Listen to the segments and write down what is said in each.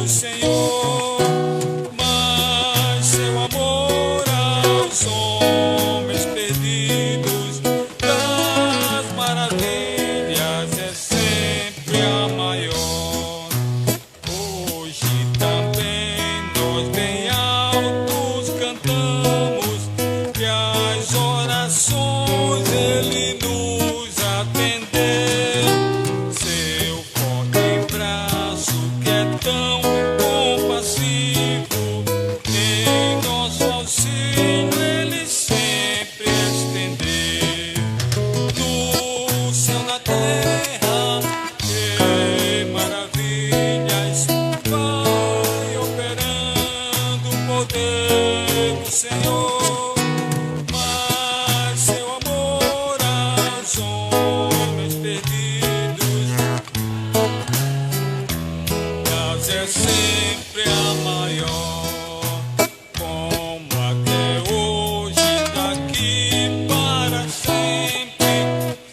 do Senhor, mas seu amor aos homens perdidos das maravilhas é sempre a maior. Hoje também nós bem altos cantamos que as orações Ele nos atendeu. Seu forte braço que é tão compassivo, em nosso auxílio Ele sempre estendeu. Do céu na terra, que maravilhas vai operando o poder do Senhor, mas seu amor aos homens perdidos é sempre a maior. Como até hoje, daqui para sempre,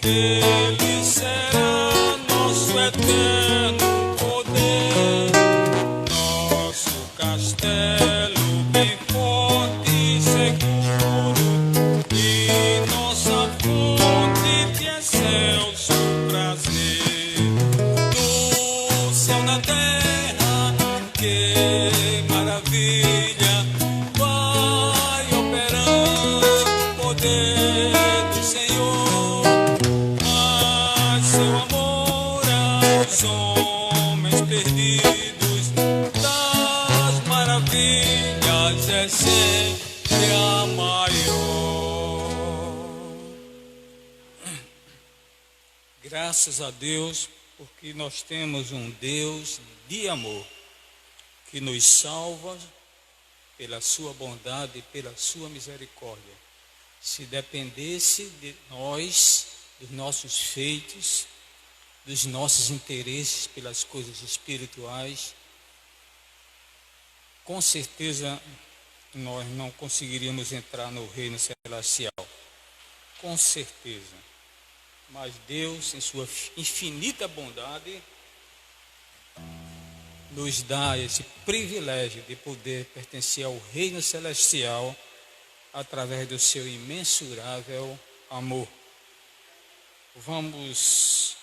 Ele será nosso eterno poder, nosso castelo bem forte e seguro, e nossa fonte de excelso prazer. Do céu na terra, que maravilha, vai operando o poder do Senhor, mas seu amor aos homens perdidos das maravilhas é sempre a maior. Graças a Deus, porque nós temos um Deus de amor, que nos salva pela sua bondade e pela sua misericórdia. Se dependesse de nós, dos nossos feitos, dos nossos interesses pelas coisas espirituais, com certeza nós não conseguiríamos entrar no reino celestial. Com certeza. Mas Deus, em sua infinita bondade, nos dá esse privilégio de poder pertencer ao reino celestial através do seu imensurável amor. Vamos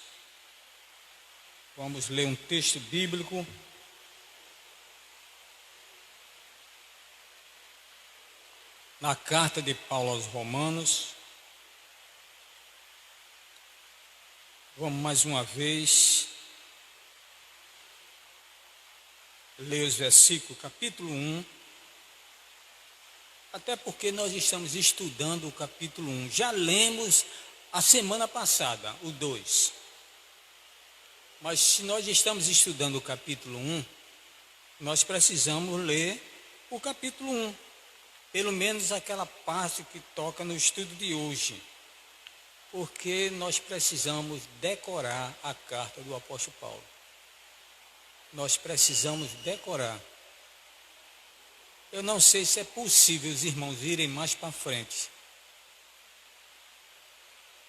ler um texto bíblico. Na carta de Paulo aos Romanos. Vamos mais uma vez ler os versículos, capítulo 1, até porque nós estamos estudando o capítulo 1. Já lemos a semana passada, o 2. Mas se nós estamos estudando o capítulo 1, nós precisamos ler o capítulo 1. Pelo menos aquela parte que toca no estudo de hoje. Porque nós precisamos decorar a carta do apóstolo Paulo. Nós precisamos decorar. Eu não sei se é possível os irmãos irem mais para frente.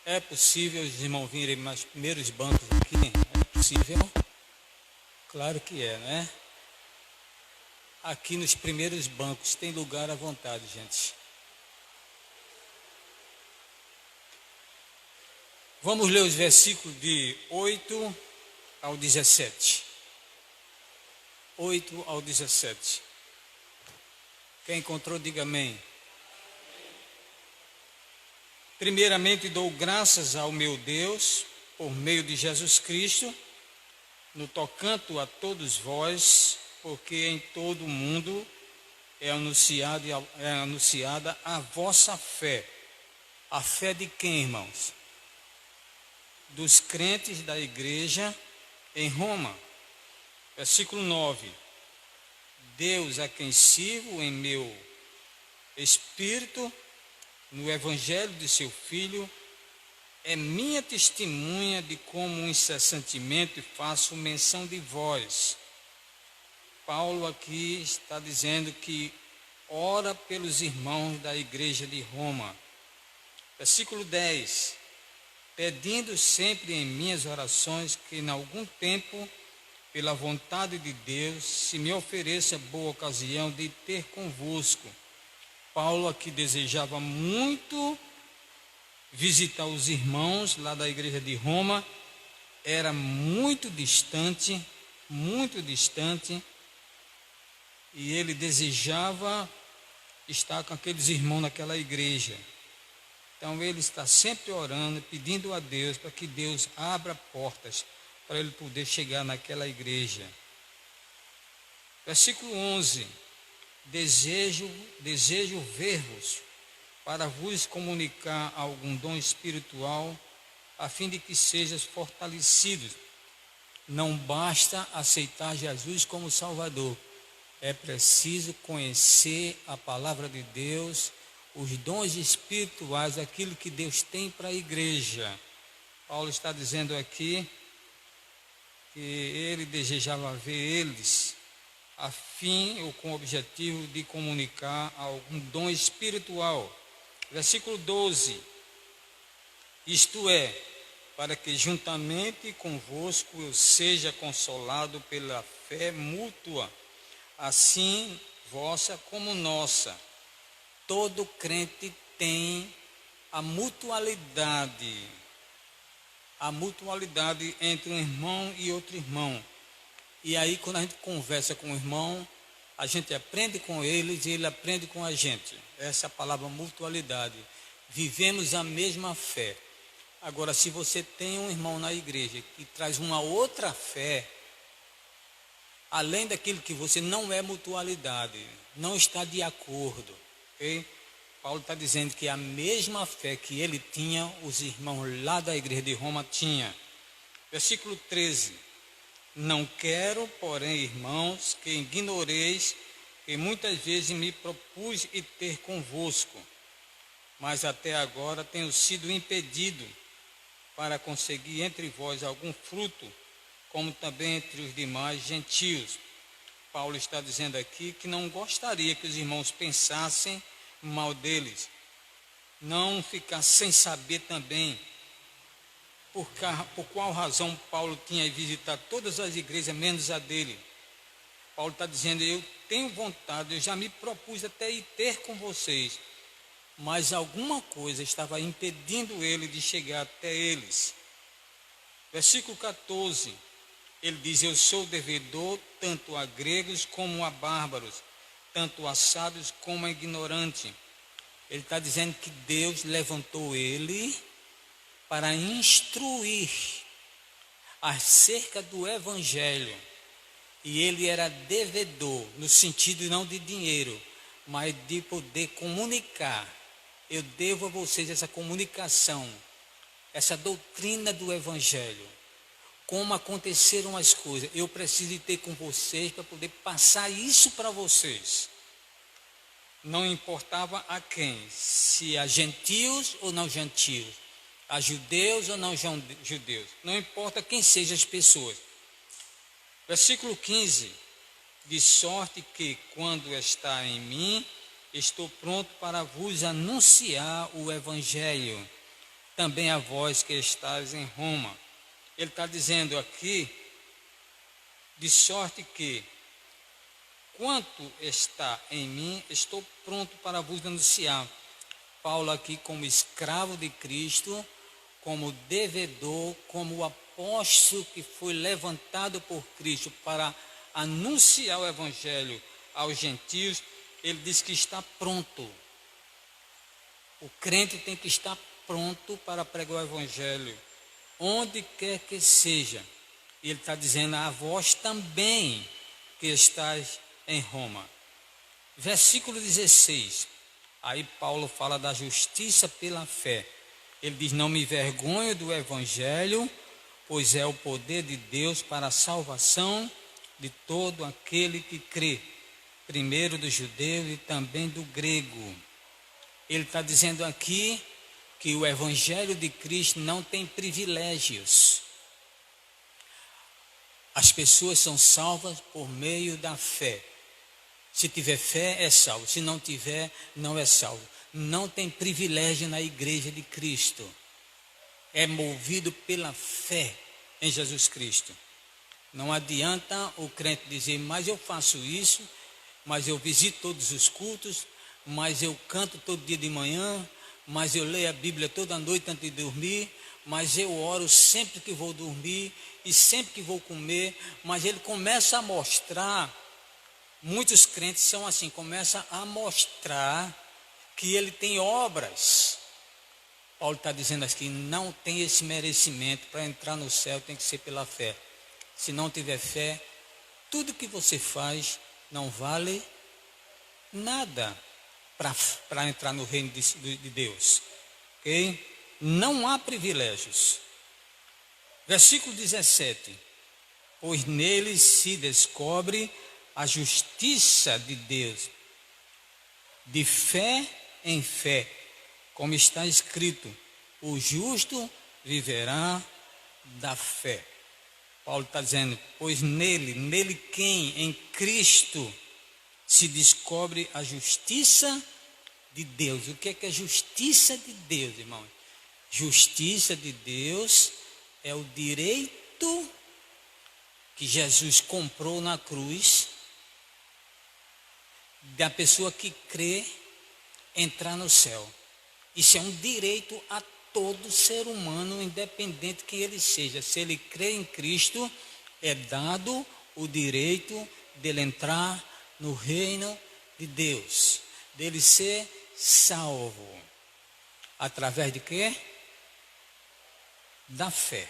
É possível os irmãos virem mais primeiros bancos aqui? É possível? Claro que é, né? Aqui nos primeiros bancos tem lugar à vontade, gente. Vamos ler os versículos de 8 ao 17. 8 ao 17. Quem encontrou, diga amém. Primeiramente dou graças ao meu Deus, por meio de Jesus Cristo, no tocante a todos vós, porque em todo o mundo é anunciada a vossa fé. A fé de quem, irmãos? Dos crentes da igreja em Roma. Versículo 9. Deus a quem sirvo em meu espírito, no evangelho de seu Filho, é minha testemunha de como incessantemente faço menção de vós. Paulo aqui está dizendo que ora pelos irmãos da igreja de Roma. Versículo 10. Pedindo sempre em minhas orações que em algum tempo pela vontade de Deus, se me ofereça boa ocasião de ter convosco. Paulo aqui desejava muito visitar os irmãos lá da igreja de Roma, era muito distante, e ele desejava estar com aqueles irmãos naquela igreja. Então ele está sempre orando, pedindo a Deus para que Deus abra portas para ele poder chegar naquela igreja. Versículo 11: desejo ver-vos para vos comunicar algum dom espiritual, a fim de que sejais fortalecidos. Não basta aceitar Jesus como Salvador, é preciso conhecer a palavra de Deus, os dons espirituais, aquilo que Deus tem para a igreja. Paulo está dizendo aqui que ele desejava ver eles, a fim ou com o objetivo de comunicar algum dom espiritual. Versículo 12: isto é, para que juntamente convosco eu seja consolado pela fé mútua, assim vossa como nossa. Todo crente tem a mutualidade entre um irmão e outro irmão. E aí, quando a gente conversa com o irmão, a gente aprende com eles e ele aprende com a gente. Essa é a palavra mutualidade. Vivemos a mesma fé. Agora, se você tem um irmão na igreja que traz uma outra fé, além daquilo que você não é mutualidade, não está de acordo, ok? Paulo está dizendo que a mesma fé que ele tinha, os irmãos lá da igreja de Roma tinham. Versículo 13: não quero, porém, irmãos, que ignoreis que muitas vezes me propus ir ter convosco, mas até agora tenho sido impedido para conseguir entre vós algum fruto, como também entre os demais gentios. Paulo está dizendo aqui que não gostaria que os irmãos pensassem mal deles, não ficar sem saber também por qual razão Paulo tinha ido visitar todas as igrejas, menos a dele. Paulo está dizendo, eu tenho vontade, eu já me propus até ir ter com vocês, mas alguma coisa estava impedindo ele de chegar até eles. Versículo 14, ele diz, eu sou devedor tanto a gregos como a bárbaros, tanto a sábios como a ignorantes. Ele está dizendo que Deus levantou ele para instruir acerca do Evangelho. E ele era devedor, no sentido não de dinheiro, mas de poder comunicar. Eu devo a vocês essa comunicação, essa doutrina do Evangelho. Como aconteceram as coisas. Eu preciso ter com vocês para poder passar isso para vocês. Não importava a quem, se a gentios ou não gentios, a judeus ou não judeus, não importa quem sejam as pessoas. Versículo 15, de sorte que quando está em mim, estou pronto para vos anunciar o Evangelho, também a vós que estáis em Roma. Ele está dizendo aqui, de sorte que, quanto está em mim, estou pronto para vos anunciar. Paulo aqui como escravo de Cristo, como devedor, como apóstolo que foi levantado por Cristo para anunciar o Evangelho aos gentios, ele diz que está pronto. O crente tem que estar pronto para pregar o Evangelho, onde quer que seja. E ele está dizendo a vós também que estáis em Roma. Versículo 16, aí Paulo fala da justiça pela fé. Ele diz, não me envergonho do Evangelho, pois é o poder de Deus para a salvação de todo aquele que crê, primeiro do judeu e também do grego. Ele está dizendo aqui que o Evangelho de Cristo não tem privilégios. As pessoas são salvas por meio da fé. Se tiver fé, é salvo. Se não tiver, não é salvo. Não tem privilégio na igreja de Cristo. É movido pela fé em Jesus Cristo. Não adianta o crente dizer, mas eu faço isso, mas eu visito todos os cultos, mas eu canto todo dia de manhã, mas eu leio a Bíblia toda noite antes de dormir, mas eu oro sempre que vou dormir e sempre que vou comer. Mas ele começa a mostrar, muitos crentes são assim, começa a mostrar que ele tem obras. Paulo está dizendo aqui, não tem esse merecimento. Para entrar no céu tem que ser pela fé. Se não tiver fé, tudo que você faz não vale nada para entrar no reino de Deus. Ok? Não há privilégios. Versículo 17. Pois nele se descobre a justiça de Deus, de fé em fé, como está escrito, o justo viverá da fé. Paulo está dizendo, pois nele quem? Em Cristo se descobre a justiça de Deus. O que é a justiça de Deus, irmão? Justiça de Deus é o direito que Jesus comprou na cruz da pessoa que crê entrar no céu. Isso é um direito a todo ser humano, independente de quem ele seja. Se ele crê em Cristo, é dado o direito dele entrar no reino de Deus, dele ser salvo. Através de quê? Da fé.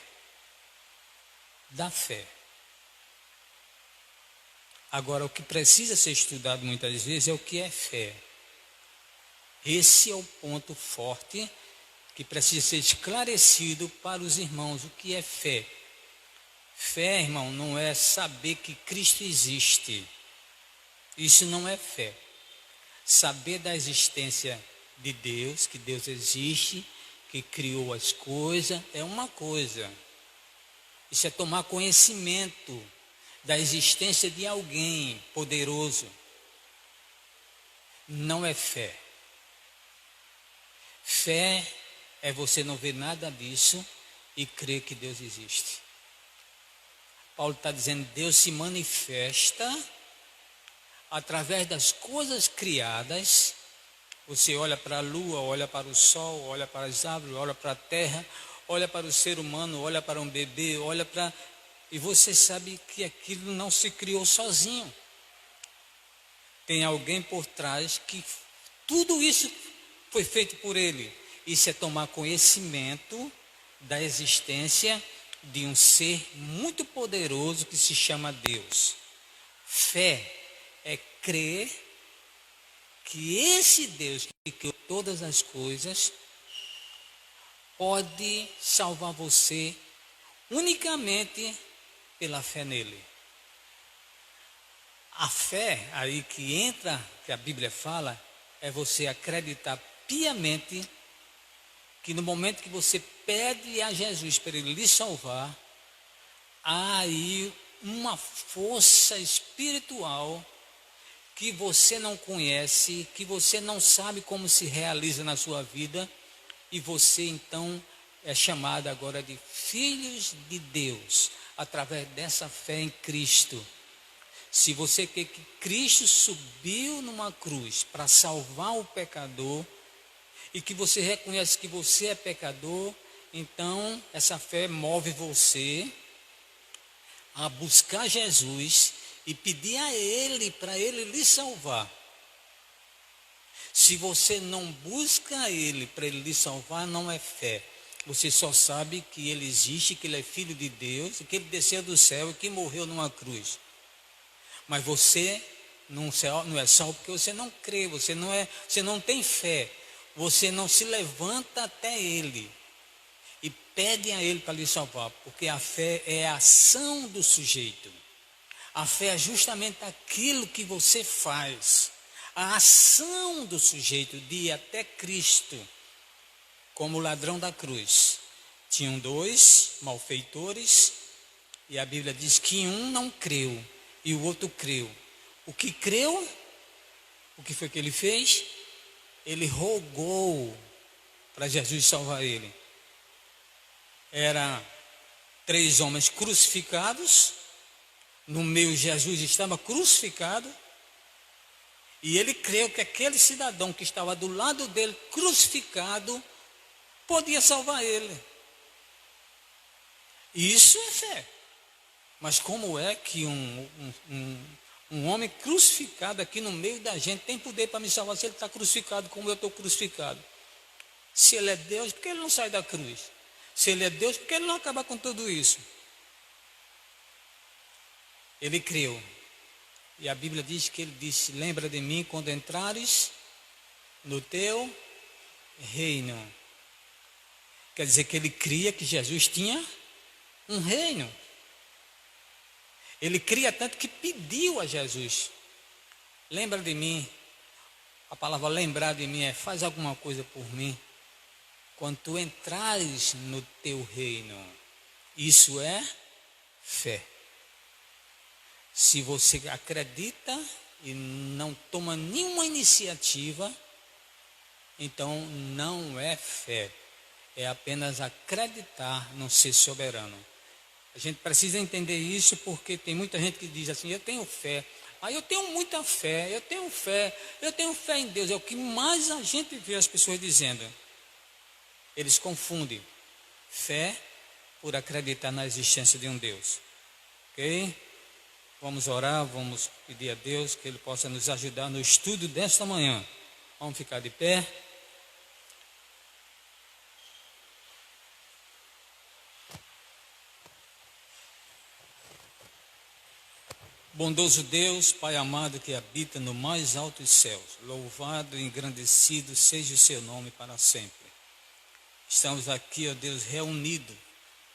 Da fé. Agora, o que precisa ser estudado muitas vezes é o que é fé. Esse é o ponto forte que precisa ser esclarecido para os irmãos. O que é fé? Fé, irmão, não é saber que Cristo existe. Isso não é fé. Saber da existência de Deus, que Deus existe, que criou as coisas, é uma coisa. Isso é tomar conhecimento da existência de alguém poderoso. Não é fé. Fé é você não ver nada disso e crer que Deus existe. Paulo está dizendo, Deus se manifesta através das coisas criadas. Você olha para a lua, olha para o sol, olha para as árvores, olha para a terra, olha para o ser humano, olha para um bebê, olha para... E você sabe que aquilo não se criou sozinho. Tem alguém por trás que tudo isso foi feito por ele. Isso é tomar conhecimento da existência de um ser muito poderoso que se chama Deus. Fé é crer que esse Deus que criou todas as coisas pode salvar você unicamente pela fé nele. A fé aí que entra, que a Bíblia fala, é você acreditar piamente que no momento que você pede a Jesus para ele lhe salvar, há aí uma força espiritual que você não conhece, que você não sabe como se realiza na sua vida, e você então é chamado agora de filhos de Deus, através dessa fé em Cristo. Se você quer que Cristo subiu numa cruz para salvar o pecador, e que você reconhece que você é pecador, então essa fé move você a buscar Jesus e pedir a Ele para Ele lhe salvar. Se você não busca Ele para Ele lhe salvar, não é fé. Você só sabe que Ele existe, que Ele é Filho de Deus, que Ele desceu do céu e que morreu numa cruz. Mas você não é salvo porque você não crê, você não tem fé. Você não se levanta até Ele e pede a Ele para lhe salvar, porque a fé é a ação do sujeito. A fé é justamente aquilo que você faz, a ação do sujeito de ir até Cristo, como o ladrão da cruz. Tinham dois malfeitores e a Bíblia diz que um não creu e o outro creu. O que creu, o que foi que ele fez? Ele rogou para Jesus salvar ele. Eram 3 homens crucificados no meio Jesus estava crucificado, e ele creu que aquele cidadão que estava do lado dele, crucificado, podia salvar ele. Isso é fé. Mas como é que um homem crucificado aqui no meio da gente tem poder para me salvar se ele está crucificado como eu estou crucificado? Se ele é Deus, por que ele não sai da cruz? Se ele é Deus, por que ele não acaba com tudo isso? Ele creu. E a Bíblia diz que ele disse: lembra de mim quando entrares no teu reino. Quer dizer que ele cria que Jesus tinha um reino. Ele cria tanto que pediu a Jesus: lembra de mim. A palavra lembrar de mim é: faz alguma coisa por mim quando tu entrares no teu reino. Isso é fé. Se você acredita e não toma nenhuma iniciativa, então não é fé. É apenas acreditar no ser soberano. A gente precisa entender isso, porque tem muita gente que diz assim: eu tenho fé. Eu tenho muita fé, eu tenho fé em Deus. É o que mais a gente vê as pessoas dizendo. Eles confundem fé por acreditar na existência de um Deus. Ok? Vamos orar, vamos pedir a Deus que Ele possa nos ajudar no estudo desta manhã. Vamos ficar de pé. Bondoso Deus, Pai amado que habita no mais altos céus, louvado e engrandecido seja o seu nome para sempre. Estamos aqui, ó Deus, reunidos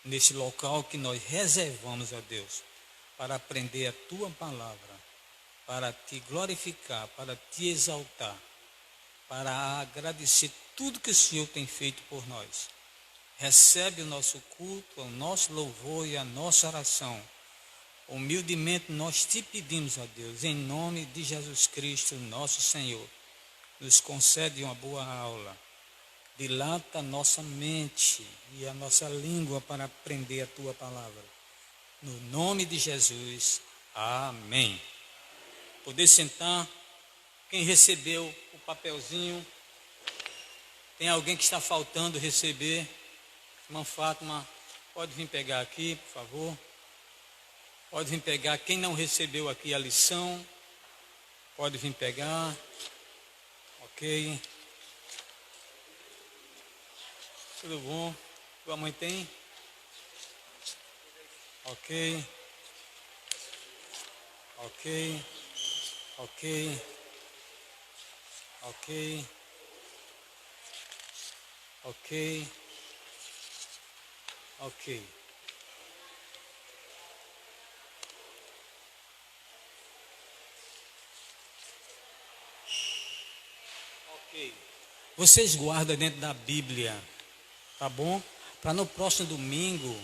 neste local que nós reservamos, ó Deus, para aprender a Tua palavra, para Te glorificar, para Te exaltar, para agradecer tudo que o Senhor tem feito por nós. Recebe o nosso culto, o nosso louvor e a nossa oração. Humildemente nós Te pedimos, ó Deus, em nome de Jesus Cristo, nosso Senhor, nos concede uma boa aula. Dilata a nossa mente e a nossa língua para aprender a Tua palavra. No nome de Jesus, amém. Poder sentar. Quem recebeu o papelzinho? Tem alguém que está faltando receber? Irmã Fátima, pode vir pegar aqui, por favor. Pode vir pegar. Quem não recebeu aqui a lição, pode vir pegar. Ok. Tudo bom? Tua mãe tem? Ok. Ok. Ok. Ok. Ok. Ok. Ok. Vocês guardam dentro da Bíblia, tá bom? Para no próximo domingo,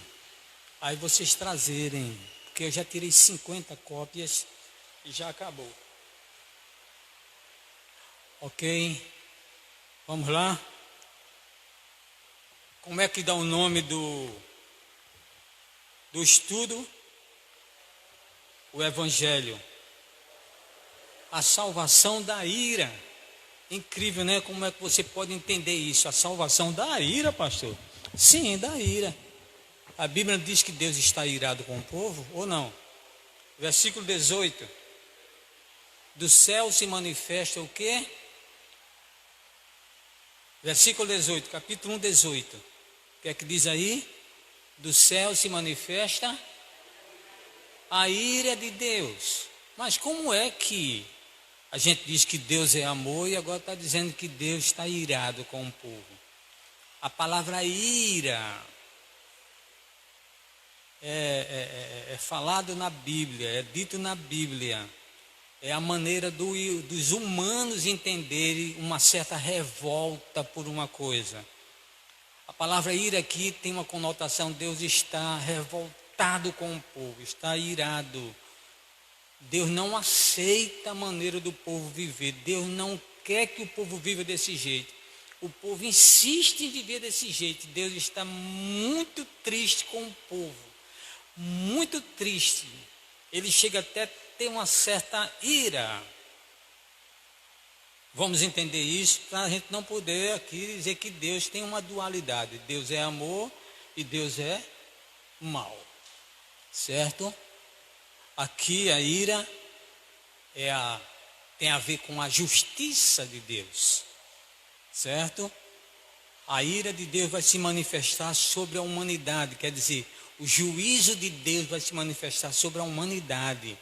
aí vocês trazerem, porque eu já tirei 50 cópias e já acabou. Ok? Vamos lá? Como é que dá o nome do estudo? O Evangelho. A salvação da ira. Incrível, né? Como é que você pode entender isso? A salvação da ira, pastor? Sim, da ira. A Bíblia diz que Deus está irado com o povo, ou não? Versículo 18. Do céu se manifesta o quê? Versículo 18, capítulo 1, 18. O que é que diz aí? Do céu se manifesta a ira de Deus. Mas como é que a gente diz que Deus é amor e agora está dizendo que Deus está irado com o povo? A palavra ira é falado na Bíblia, é dito na Bíblia. É a maneira dos humanos entenderem uma certa revolta por uma coisa. A palavra ira aqui tem uma conotação: Deus está revoltado com o povo, está irado. Deus não aceita a maneira do povo viver. Deus não quer que o povo viva desse jeito. O povo insiste em viver desse jeito. Deus está muito triste com o povo. Muito triste. ele chega até a ter uma certa ira. Vamos entender isso para a gente não poder aqui dizer que Deus tem uma dualidade. Deus é amor e Deus é mal. Certo? Aqui a ira tem a ver com a justiça de Deus. Certo? A ira de Deus vai se manifestar sobre a humanidade. Quer dizer, o juízo de Deus vai se manifestar sobre a humanidade.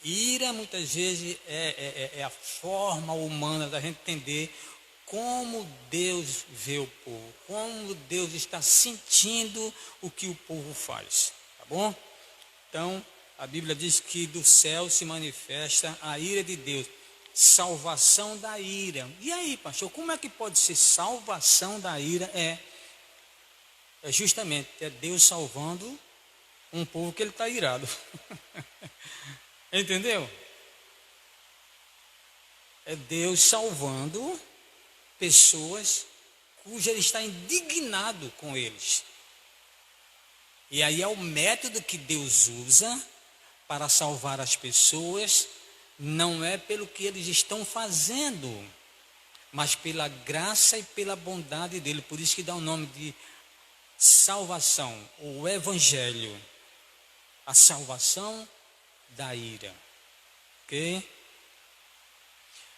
Ira muitas vezes é a forma humana da gente entender como Deus vê o povo, como Deus está sentindo o que o povo faz, tá bom? Então, a Bíblia diz que do céu se manifesta a ira de Deus, salvação da ira. E aí, pastor, como é que pode ser salvação da ira? É justamente Deus salvando um povo que ele está irado. Entendeu? É Deus salvando pessoas cuja ele está indignado com eles. E aí é o método que Deus usa para salvar as pessoas, não é pelo que eles estão fazendo, mas pela graça e pela bondade dele. Por isso que dá o nome de salvação, o evangelho, a salvação da ira. Ok?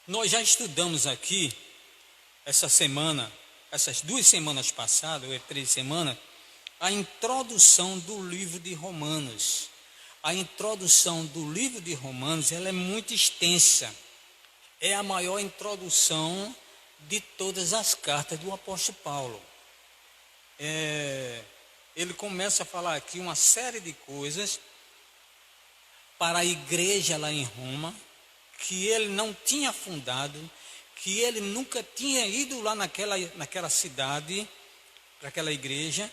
Nós já estudamos aqui essa semana, essas 2 semanas passadas, ou 3 semanas, a introdução do livro de Romanos. A introdução do livro de Romanos, ela é muito extensa. É a maior introdução de todas as cartas do apóstolo Paulo. Ele começa a falar aqui uma série de coisas para a igreja lá em Roma, que ele não tinha fundado, que ele nunca tinha ido lá naquela cidade, para aquela igreja.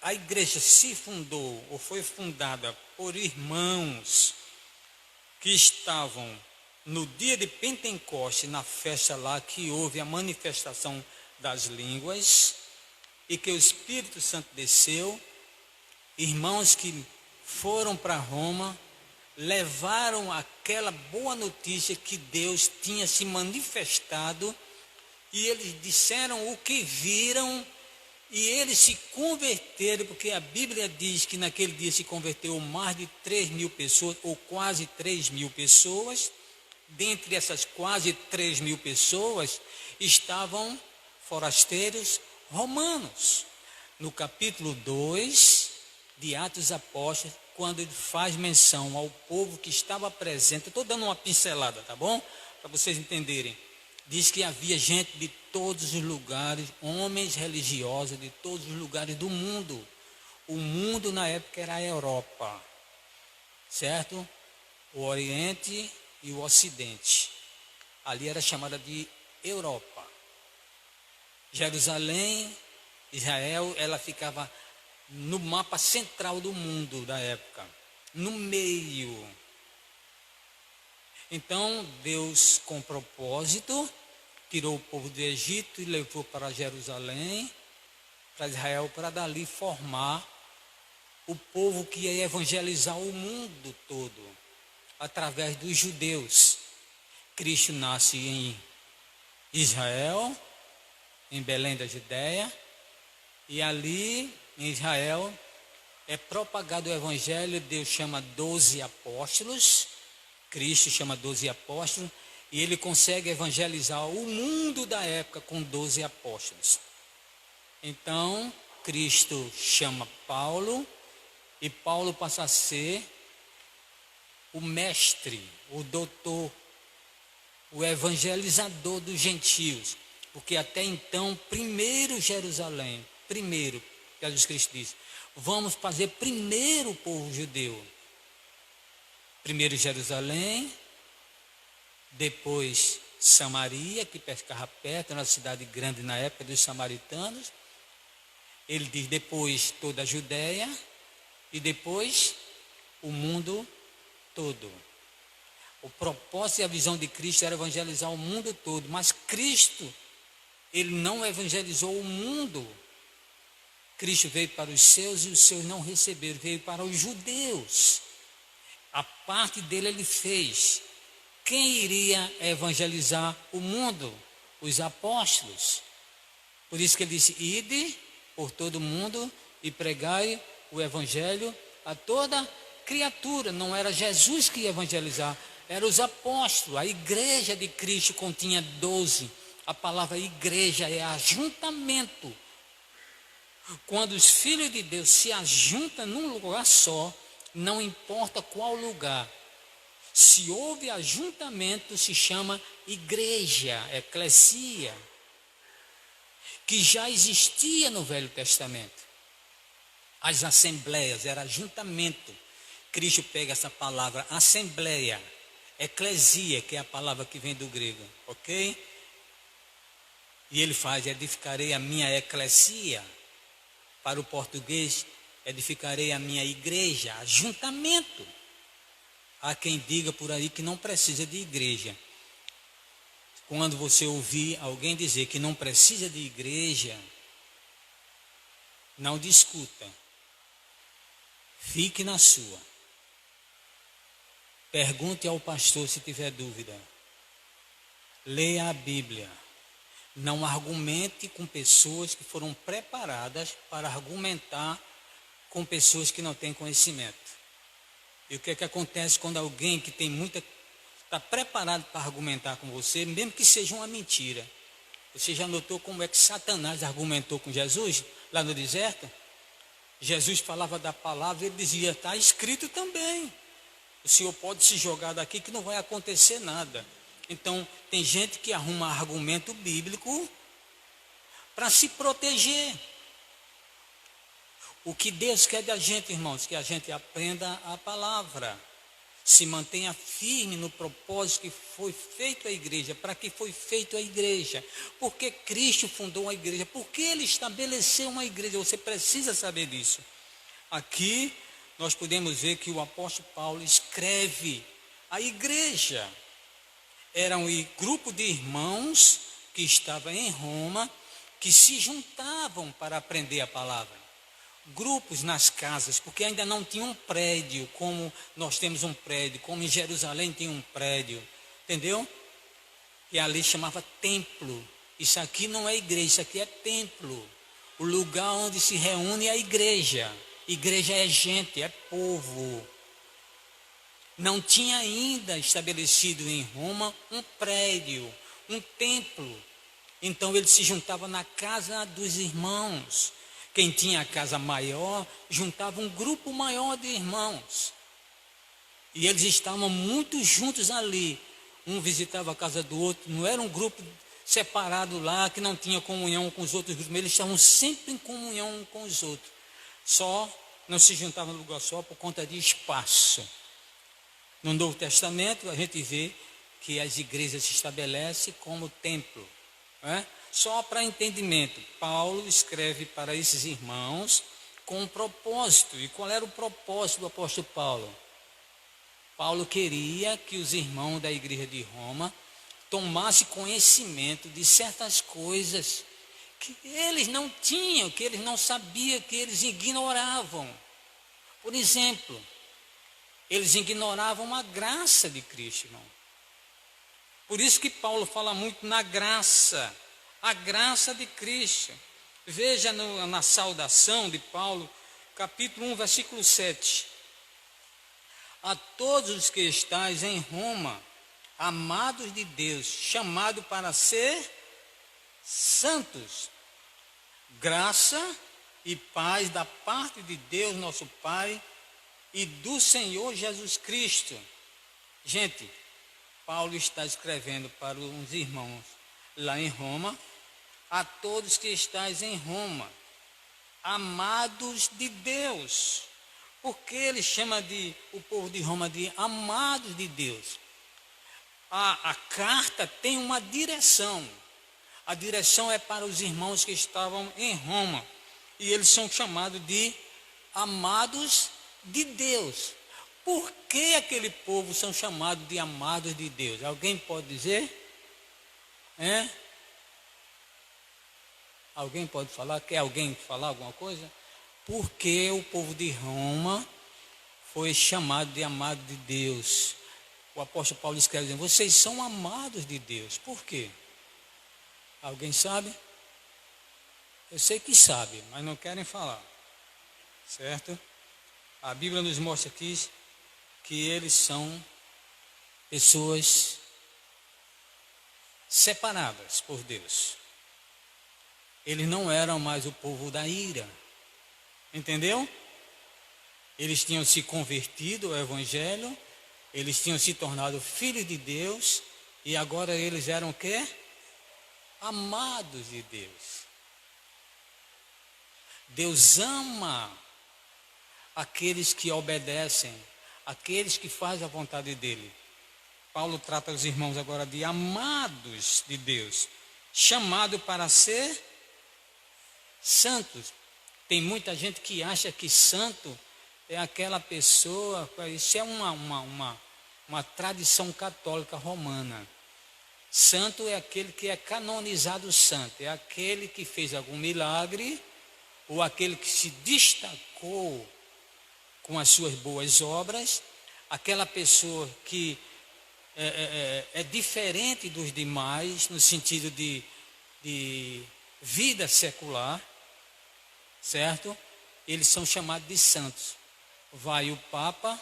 A igreja se fundou, ou foi fundada por irmãos que estavam no dia de Pentecoste, na festa lá que houve a manifestação das línguas, e que o Espírito Santo desceu. Irmãos que foram para Roma, levaram aquela boa notícia que Deus tinha se manifestado, e eles disseram o que viram, e eles se converteram, porque a Bíblia diz que naquele dia se converteu mais de 3.000 pessoas, ou quase 3.000 pessoas. Dentre essas quase 3.000 pessoas, estavam forasteiros romanos. No capítulo 2 de Atos dos Apóstolos, quando ele faz menção ao povo que estava presente, eu estou dando uma pincelada, tá bom? Para vocês entenderem. Diz que havia gente de todos os lugares, homens religiosos de todos os lugares do mundo. O mundo na época era a Europa, certo? O Oriente e o Ocidente. Ali era chamada de Europa. Jerusalém, Israel, ela ficava no mapa central do mundo da época, no meio. Então Deus, com propósito, tirou o povo do Egito e levou para Jerusalém, para Israel, para dali formar o povo que ia evangelizar o mundo todo, através dos judeus. Cristo nasce em Israel, em Belém da Judéia, e ali em Israel é propagado o evangelho. Deus chama 12 apóstolos, Cristo chama 12 apóstolos, e ele consegue evangelizar o mundo da época com 12 apóstolos. Então, Cristo chama Paulo, e Paulo passa a ser o mestre, o doutor, o evangelizador dos gentios. Porque até então, primeiro Jerusalém, primeiro, Jesus Cristo disse, vamos fazer primeiro o povo judeu. Primeiro Jerusalém, depois Samaria, que pescava perto, era uma cidade grande na época dos samaritanos. Ele diz depois toda a Judéia e depois o mundo todo. O propósito e a visão de Cristo era evangelizar o mundo todo, mas Cristo, ele não evangelizou o mundo. Cristo veio para os seus e os seus não receberam, veio para os judeus. parte dele ele fez. Quem iria evangelizar o mundo? Os apóstolos. Por isso que ele disse: ide por todo mundo e pregai o evangelho a toda criatura. Não era Jesus que ia evangelizar, eram os apóstolos. A igreja de Cristo continha 12. A palavra igreja é ajuntamento. Quando os filhos de Deus se ajuntam num lugar só, não importa qual lugar, se houve ajuntamento, se chama igreja, eclesia, que já existia no Velho Testamento. As assembleias, era ajuntamento. Cristo pega essa palavra assembleia, eclesia, que é a palavra que vem do grego, ok? E ele faz: edificarei a minha eclesia. Para o português, edificarei a minha igreja, ajuntamento. Há quem diga por aí que não precisa de igreja. Quando você ouvir alguém dizer que não precisa de igreja, não discuta. Fique na sua. Pergunte ao pastor se tiver dúvida. Leia a Bíblia. Não argumente com pessoas que foram preparadas para argumentar com pessoas que não têm conhecimento. E o que é que acontece quando alguém que tem está preparado para argumentar com você, mesmo que seja uma mentira? Você já notou como é que Satanás argumentou com Jesus lá no deserto? Jesus falava da palavra e ele dizia: está escrito também. O senhor pode se jogar daqui que não vai acontecer nada. Então, tem gente que arruma argumento bíblico para se proteger. O que Deus quer da gente, irmãos, que a gente aprenda a palavra, se mantenha firme no propósito que foi feito a igreja. Para que foi feito a igreja? Porque Cristo fundou a igreja, porque Ele estabeleceu uma igreja. Você precisa saber disso. Aqui nós podemos ver que o apóstolo Paulo escreve a igreja. Era um grupo de irmãos que estava em Roma, que se juntavam para aprender a palavra. Grupos nas casas, porque ainda não tinha um prédio, como nós temos um prédio, como em Jerusalém tem um prédio, entendeu? E ali chamava templo. Isso aqui não é igreja, isso aqui é templo. O lugar onde se reúne é a igreja. Igreja é gente, é povo. Não tinha ainda estabelecido em Roma um prédio, um templo. Então ele se juntava na casa dos irmãos. Quem tinha a casa maior, juntava um grupo maior de irmãos. E eles estavam muito juntos ali. Um visitava a casa do outro. Não era um grupo separado lá, que não tinha comunhão com os outros grupos. Eles estavam sempre em comunhão com os outros. Só não se juntavam num lugar só por conta de espaço. No Novo Testamento, a gente vê que as igrejas se estabelecem como templo. Só para entendimento, Paulo escreve para esses irmãos com um propósito. E qual era o propósito do apóstolo Paulo? Paulo queria que os irmãos da igreja de Roma tomassem conhecimento de certas coisas que eles não tinham, que eles não sabiam, que eles ignoravam. Por exemplo, eles ignoravam a graça de Cristo, irmão. Por isso que Paulo fala muito na graça, a graça de Cristo. Veja na saudação de Paulo, capítulo 1, versículo 7. A todos os que estáis em Roma, amados de Deus, chamados para ser santos, graça e paz da parte de Deus, nosso Pai, e do Senhor Jesus Cristo. Gente, Paulo está escrevendo para uns irmãos lá em Roma: a todos que estáis em Roma, amados de Deus. Porque ele chama o povo de Roma de amados de Deus? A carta tem uma direção. A direção é para os irmãos que estavam em Roma. E eles são chamados de amados de Deus. Por que aquele povo são chamados de amados de Deus? Alguém pode dizer? Alguém pode falar? Quer alguém falar alguma coisa? Porque o povo de Roma foi chamado de amado de Deus. O apóstolo Paulo escreve dizendo: vocês são amados de Deus. Por quê? Alguém sabe? Eu sei que sabe, mas não querem falar. Certo? A Bíblia nos mostra aqui que eles são pessoas separadas por Deus. Eles não eram mais o povo da ira. Entendeu? Eles tinham se convertido ao Evangelho, eles tinham se tornado filhos de Deus, e agora eles eram o quê? Amados de Deus. Deus ama aqueles que obedecem, aqueles que fazem a vontade dele. Paulo trata os irmãos agora de amados de Deus, chamado para ser santos. Tem muita gente que acha que santo é aquela pessoa, isso é uma tradição católica romana. Santo é aquele que é canonizado santo, é aquele que fez algum milagre, ou aquele que se destacou com as suas boas obras, aquela pessoa que é diferente dos demais, no sentido de vida secular, certo? Eles são chamados de santos. Vai o Papa,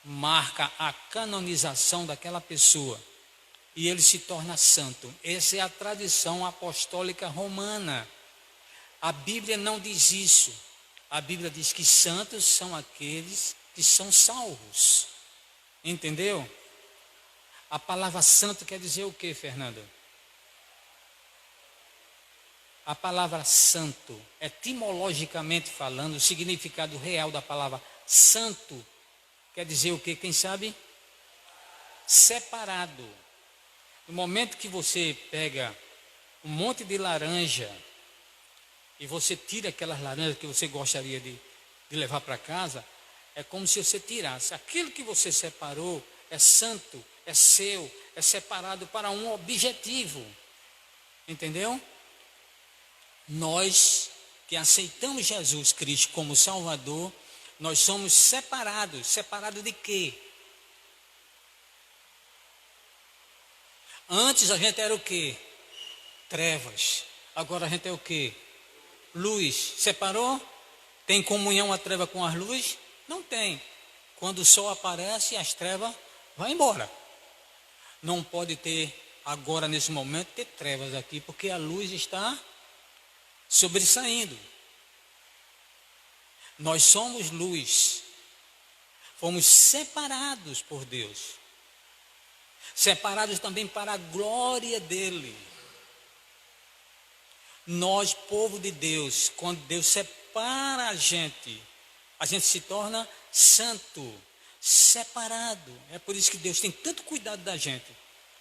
marca a canonização daquela pessoa, e ele se torna santo. Essa é a tradição apostólica romana. A Bíblia não diz isso. A Bíblia diz que santos são aqueles que são salvos. Entendeu? A palavra santo quer dizer o que, Fernando? A palavra santo, etimologicamente falando, o significado real da palavra santo quer dizer o que? Quem sabe? Separado. No momento que você pega um monte de laranja e você tira aquelas laranjas que você gostaria de levar para casa, é como se você tirasse. Aquilo que você separou é santo, é seu, é separado para um objetivo. Entendeu? Nós que aceitamos Jesus Cristo como Salvador, nós somos separados. Separados de quê? Antes a gente era o quê? Trevas. Agora a gente é o quê? Luz. Separou? Tem comunhão a treva com as luzes? Não tem. Quando o sol aparece, as trevas vão embora. Não pode ter, agora nesse momento, ter trevas aqui, porque a luz está sobressaindo. Nós somos luz. Fomos separados por Deus. Separados também para a glória dele. Nós, povo de Deus, quando Deus separa a gente se torna santo, separado. É por isso que Deus tem tanto cuidado da gente.